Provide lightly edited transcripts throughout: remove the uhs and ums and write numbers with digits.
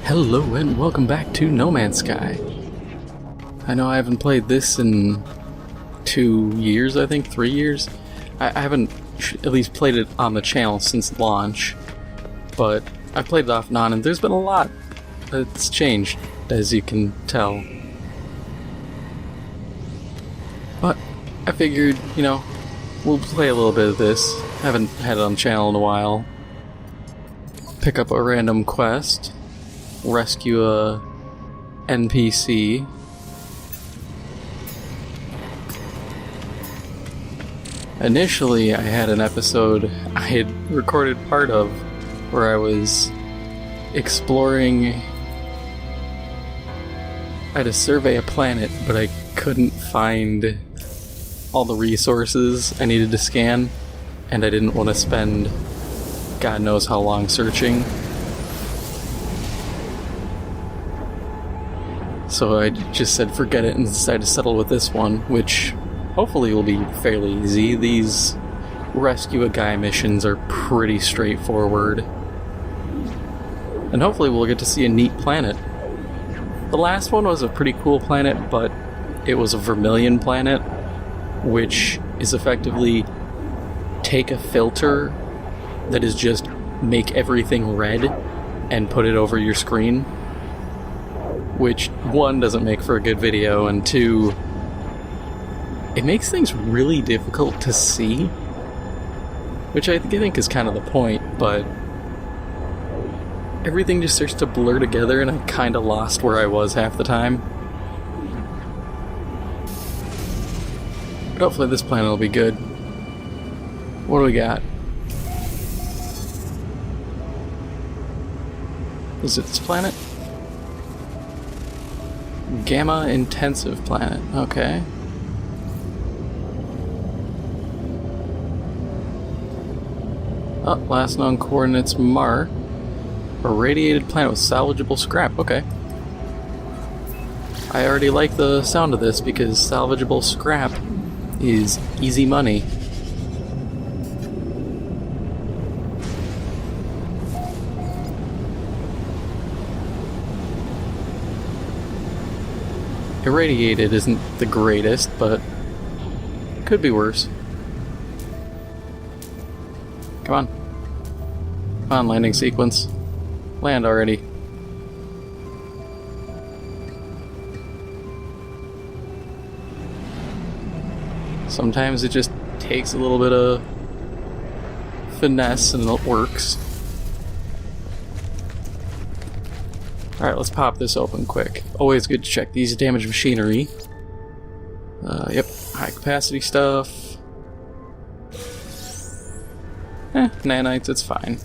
Hello and welcome back to No Man's Sky. I know I haven't played this in 2 years, I think, 3 years. I haven't at least played it on the channel since launch, but I played it off and on, and there's been a lot that's changed, as you can tell. But I figured, we'll play a little bit of this. I haven't had it on the channel in a while. Pick up a random quest. Rescue a NPC. Initially, I had an episode I had recorded part of where I was exploring. I had to survey a planet, but I couldn't find all the resources I needed to scan, and I didn't want to spend God knows how long searching. So I just said forget it and decided to settle with this one, which hopefully will be fairly easy. These rescue a guy missions are pretty straightforward. And hopefully we'll get to see a neat planet. The last one was a pretty cool planet, but it was a vermilion planet, which is effectively take a filter that is just make everything red and put it over your screen. Which, one, doesn't make for a good video, and two, it makes things really difficult to see. Which I think is kind of the point, but everything just starts to blur together, and I kind of lost where I was half the time. But hopefully this planet will be good. What do we got? Is it this planet? Gamma intensive planet. Okay. Oh, last known coordinates marked. Irradiated planet with salvageable scrap. Okay. I already like the sound of this because salvageable scrap is easy money. Irradiated isn't the greatest, but could be worse. Come on. Come on, landing sequence. Land already. Sometimes it just takes a little bit of finesse and it works. Alright, let's pop this open quick. Always good to check these damaged machinery. Yep, high capacity stuff. Nanites, it's fine.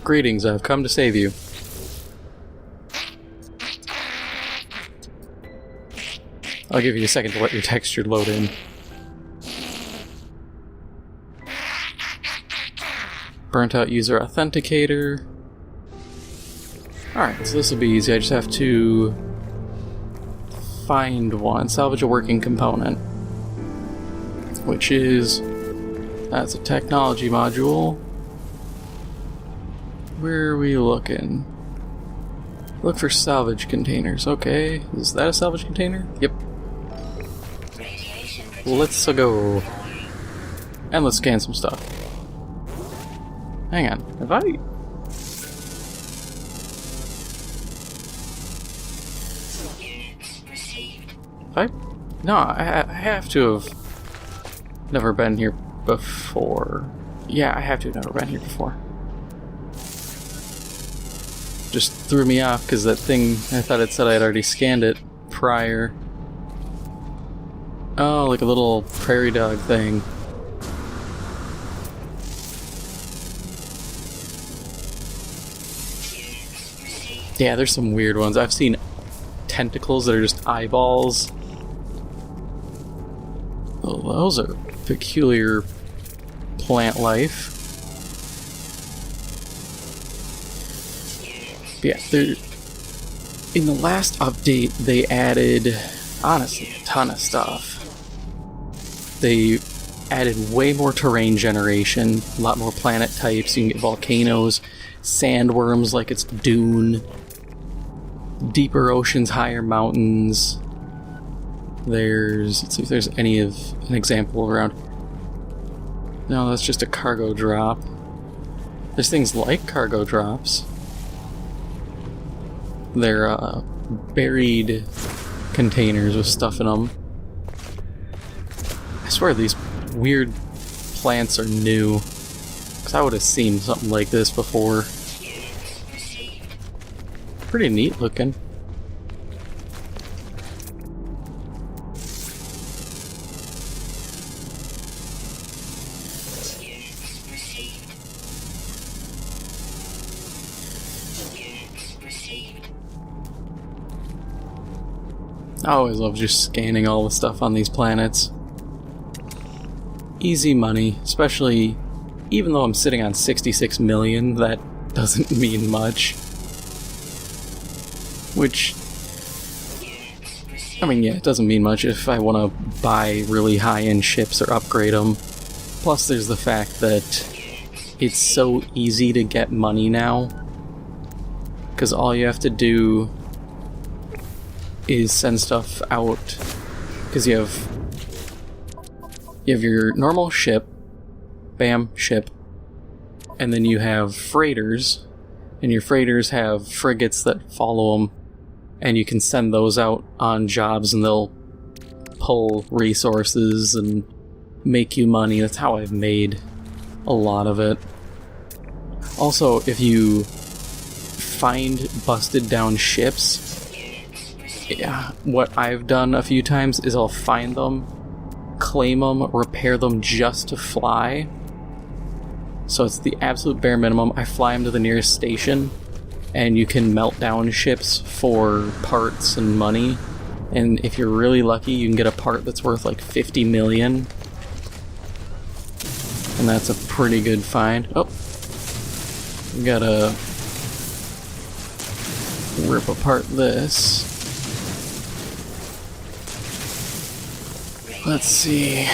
Greetings, I've come to save you. I'll give you a second to let your texture load in. Burnt out user authenticator. Alright, so this will be easy. I just have to find one. Salvage a working component. Which is... that's a technology module. Where are we looking? Look for salvage containers. Okay, is that a salvage container? Yep. Let's go. And let's scan some stuff. Hang on, have I... No, I have to have never been here before. Yeah, I have to have never been here before. Just threw me off because that thing, I thought it said I had already scanned it prior. Oh, like a little prairie dog thing. Yeah, there's some weird ones. I've seen tentacles that are just eyeballs. Oh, those are peculiar plant life. Yeah, in the last update, they added, honestly, a ton of stuff. They added way more terrain generation, a lot more planet types. You can get volcanoes. sandworms like it's Dune. Deeper oceans, higher mountains. Let's see if there's an example around. No, that's just a cargo drop. There's things like cargo drops. They're buried containers with stuff in them. I swear these weird plants are new, because I would have seen something like this before. Pretty neat looking. I always love just scanning all the stuff on these planets. Easy money, especially even though I'm sitting on 66 million, that doesn't mean much. Which, I mean, yeah, it doesn't mean much if I want to buy really high-end ships or upgrade them. Plus, there's the fact that it's so easy to get money now, because all you have to do is send stuff out, because you have your normal ship, bam, ship, and then you have freighters, and your freighters have frigates that follow them, and you can send those out on jobs and they'll pull resources and make you money. That's how I've made a lot of it. Also, if you find busted down ships, yeah, what I've done a few times is I'll find them, claim them, repair them just to fly. So it's the absolute bare minimum. I fly them to the nearest station, and you can melt down ships for parts and money. And if you're really lucky, you can get a part that's worth like 50 million. And that's a pretty good find. Oh, we gotta rip apart this. Let's see.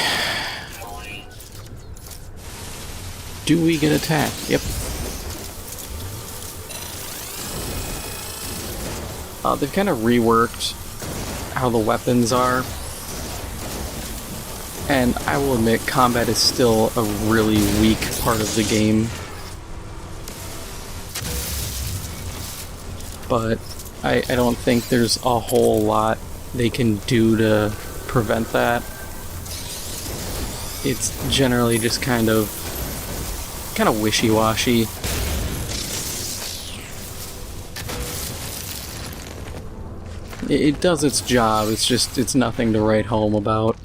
Do we get attacked? Yep. They've kind of reworked how the weapons are. And I will admit, combat is still a really weak part of the game. But I don't think there's a whole lot they can do to prevent that. It's generally just kind of wishy-washy. It does its job, it's nothing to write home about.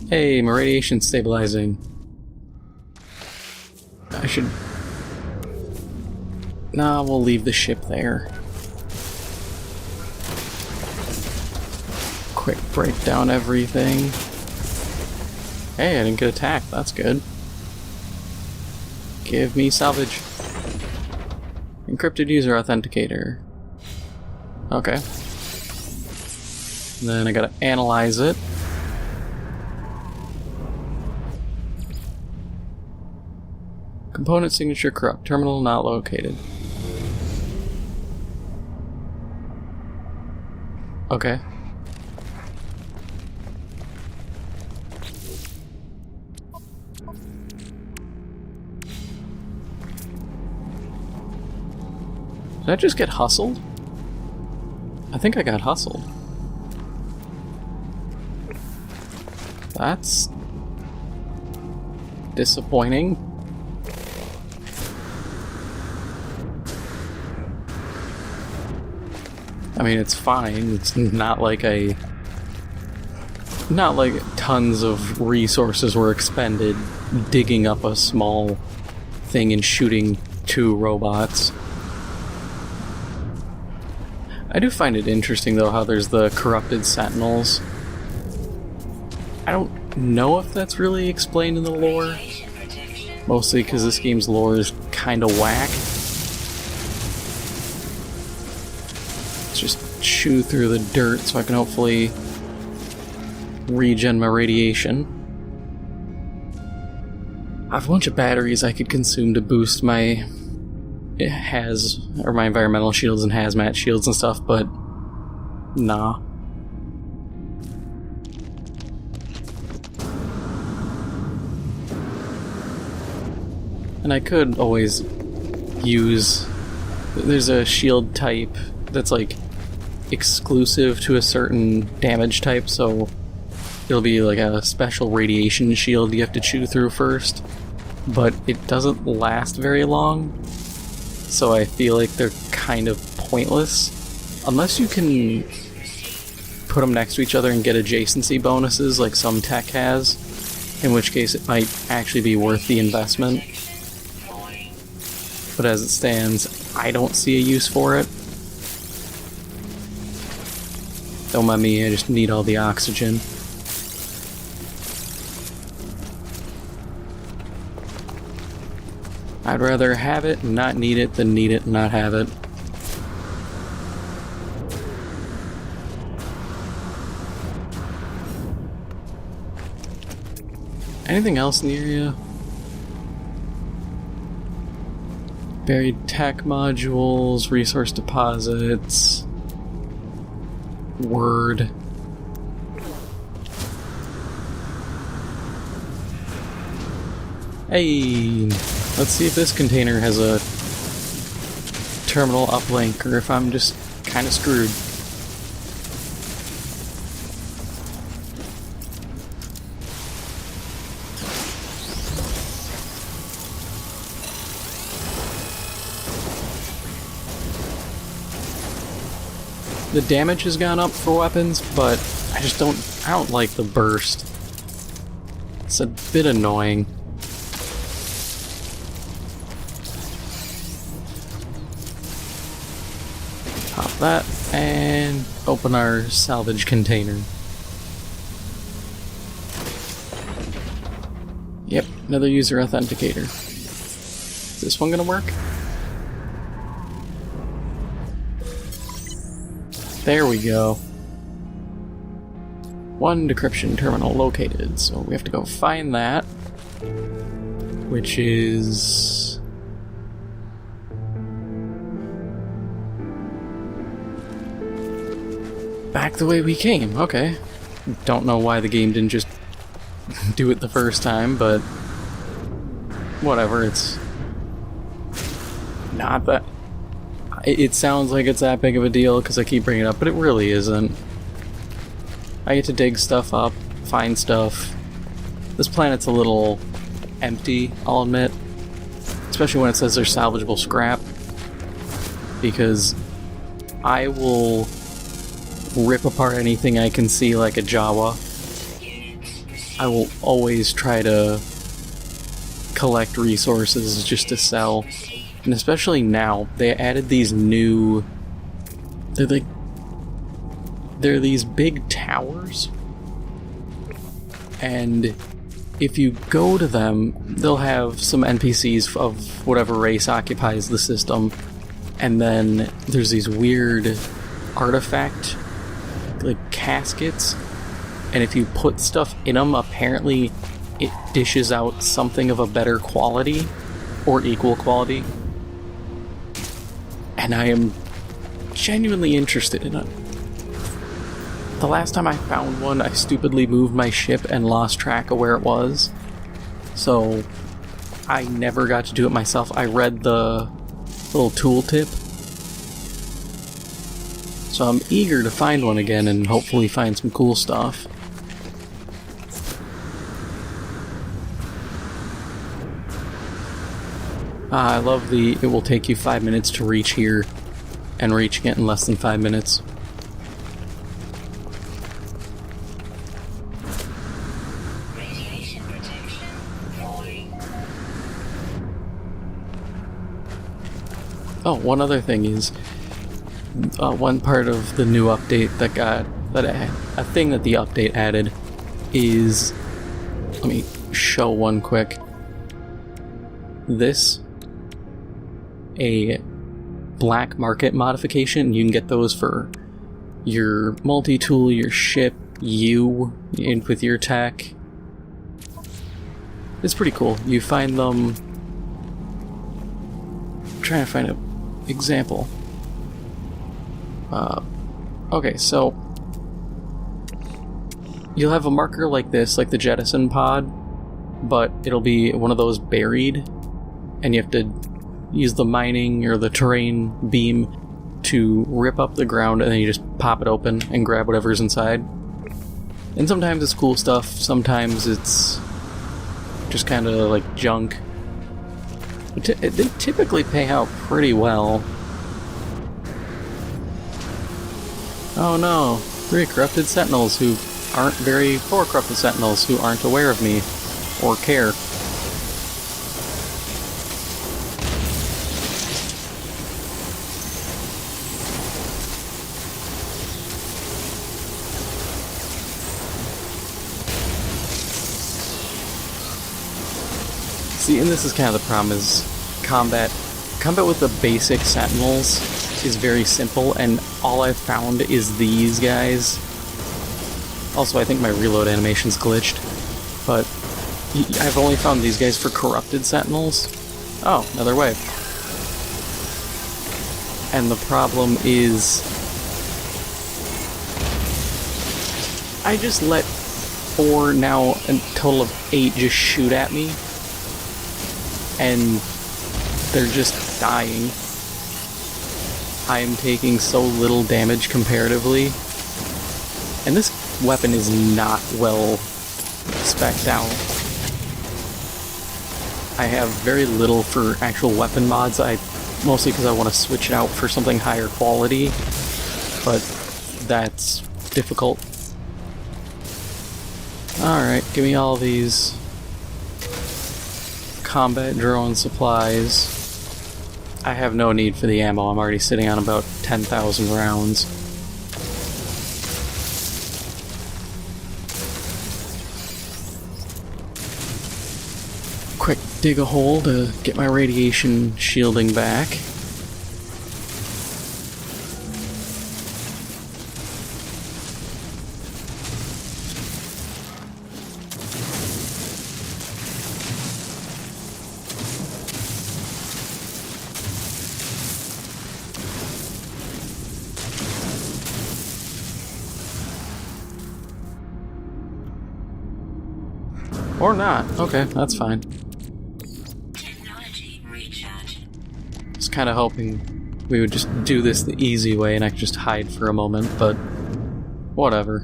Hey, my radiation's stabilizing. I should... Nah, we'll leave the ship there. Quick break down everything. Hey, I didn't get attacked, that's good. Give me salvage. Encrypted user authenticator. Okay. Then I gotta analyze it. Component signature corrupt. Terminal not located. Okay. Did I just get hustled? I think I got hustled. That's disappointing. I mean, it's fine. It's not like tons of resources were expended digging up a small thing and shooting 2 robots. I do find it interesting, though, how there's the corrupted sentinels. I don't know if that's really explained in the lore. Mostly because this game's lore is kind of whack. Let's just chew through the dirt so I can hopefully regen my radiation. I have a bunch of batteries I could consume to boost my my environmental shields and hazmat shields and stuff, but nah. And I could always use... There's a shield type that's like exclusive to a certain damage type, so it'll be like a special radiation shield you have to chew through first, but it doesn't last very long, so I feel like they're kind of pointless. Unless you can put them next to each other and get adjacency bonuses like some tech has, in which case it might actually be worth the investment. But as it stands, I don't see a use for it. Don't mind me, I just need all the oxygen. I'd rather have it and not need it than need it and not have it. Anything else in the area? Buried tech modules, resource deposits, word. Hey, let's see if this container has a terminal uplink or if I'm just kind of screwed. The damage has gone up for weapons, but I don't like the burst. It's a bit annoying. Pop that and open our salvage container. Yep, another user authenticator. Is this one gonna work? There we go. One decryption terminal located, so we have to go find that, which is... back the way we came. Okay. Don't know why the game didn't just do it the first time, but whatever, it's not that... It sounds like it's that big of a deal because I keep bringing it up, but it really isn't. I get to dig stuff up, find stuff. This planet's a little empty, I'll admit. Especially when it says there's salvageable scrap. Because I will rip apart anything I can see like a Jawa. I will always try to collect resources just to sell. And especially now, they added these new... They're these big towers. And if you go to them, they'll have some NPCs of whatever race occupies the system. And then there's these weird artifact, like caskets. And if you put stuff in them, apparently it dishes out something of a better quality or equal quality. And I am genuinely interested in it. The last time I found one, I stupidly moved my ship and lost track of where it was. So I never got to do it myself. I read the little tooltip. So I'm eager to find one again and hopefully find some cool stuff. I love the it will take you 5 minutes to reach here, and reaching it in less than 5 minutes. Radiation protection falling. Oh, one other thing is, one part of the new update a thing that the update added is, let me show one quick. This, a black market modification. You can get those for your multi-tool, your ship, and with your tech. It's pretty cool. You find them... I'm trying to find an example. Okay, so... You'll have a marker like this, like the jettison pod, but it'll be one of those buried, and you have to use the mining or the terrain beam to rip up the ground, and then you just pop it open and grab whatever's inside. And sometimes it's cool stuff, sometimes it's just kind of like junk. They typically pay out pretty well. Oh no, 3 corrupted sentinels who aren't 4 corrupted sentinels who aren't aware of me or care. See, and this is kind of the problem, is combat with the basic sentinels is very simple, and all I've found is these guys. Also, I think my reload animation's glitched, but I've only found these guys for corrupted sentinels. Oh, another wave. And the problem is... I just let 4, now a total of 8, just shoot at me. And they're just dying. I am taking so little damage comparatively. And this weapon is not well spec'd out. I have very little for actual weapon mods, mostly because I want to switch it out for something higher quality, but that's difficult. Alright, give me all these combat drone supplies. I have no need for the ammo, I'm already sitting on about 10,000 rounds. Quick dig a hole to get my radiation shielding back. Or not. Okay, that's fine. Just kind of hoping we would just do this the easy way and I could just hide for a moment, but whatever.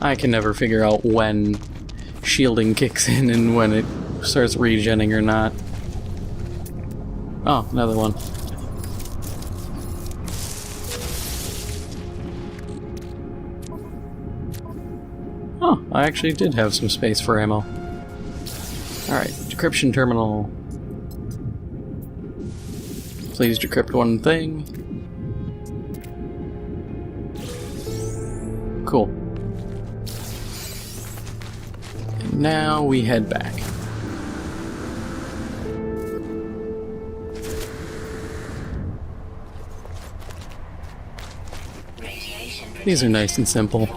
I can never figure out when shielding kicks in and when it starts regenning or not. Oh, another one. Oh, I actually did have some space for ammo. Alright, decryption terminal. Please decrypt one thing. Cool. And now we head back. These are nice and simple.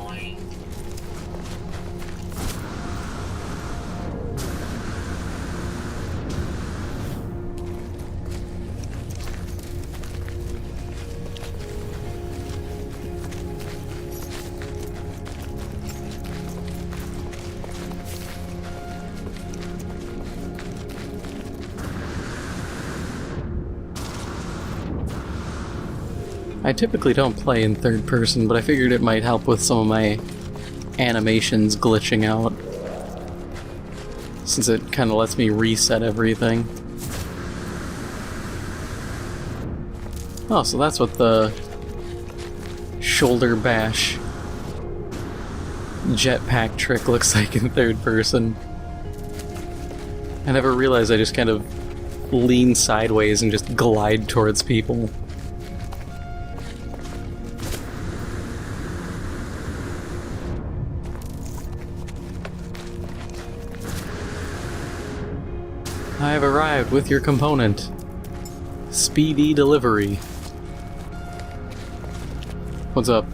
I typically don't play in third person, but I figured it might help with some of my animations glitching out, since it kind of lets me reset everything. Oh, so that's what the shoulder bash jetpack trick looks like in third person. I never realized I just kind of lean sideways and just glide towards people. I have arrived with your component. Speedy delivery. What's up?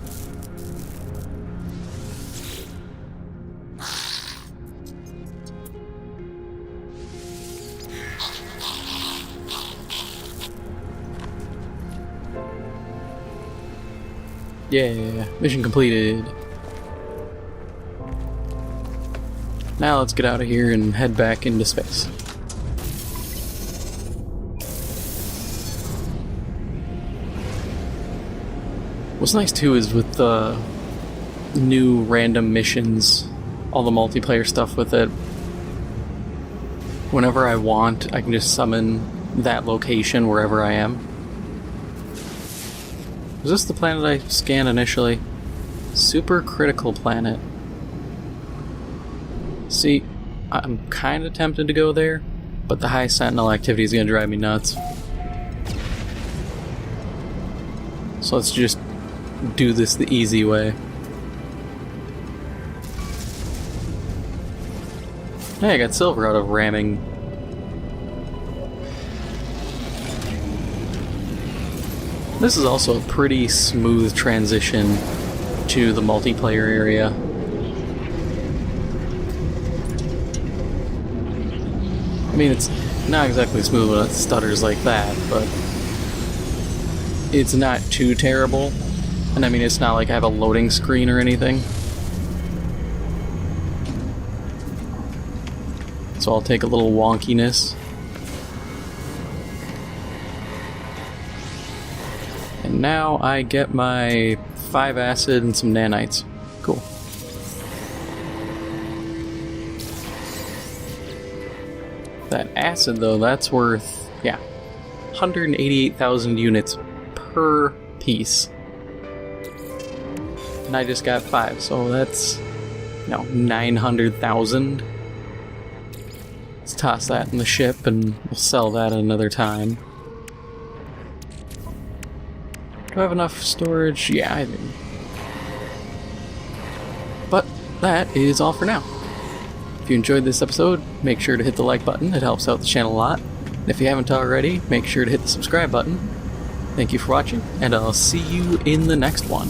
Yeah, mission completed. Now let's get out of here and head back into space. What's nice too is with the new random missions, all the multiplayer stuff with it, whenever I want, I can just summon that location wherever I am. Was this the planet I scanned initially? Supercritical planet. See, I'm kind of tempted to go there, but the high sentinel activity is going to drive me nuts. So let's just do this the easy way. Hey, I got silver out of ramming. This is also a pretty smooth transition to the multiplayer area. I mean, it's not exactly smooth when it stutters like that, but it's not too terrible. And I mean, it's not like I have a loading screen or anything. So I'll take a little wonkiness. And now I get my 5 acid and some nanites. Cool. That acid, though, that's worth, 188,000 units per piece. And I just got 5, so that's, 900,000. Let's toss that in the ship and we'll sell that another time. Do I have enough storage? Yeah, I do. But that is all for now. If you enjoyed this episode, make sure to hit the like button. It helps out the channel a lot. And if you haven't already, make sure to hit the subscribe button. Thank you for watching, and I'll see you in the next one.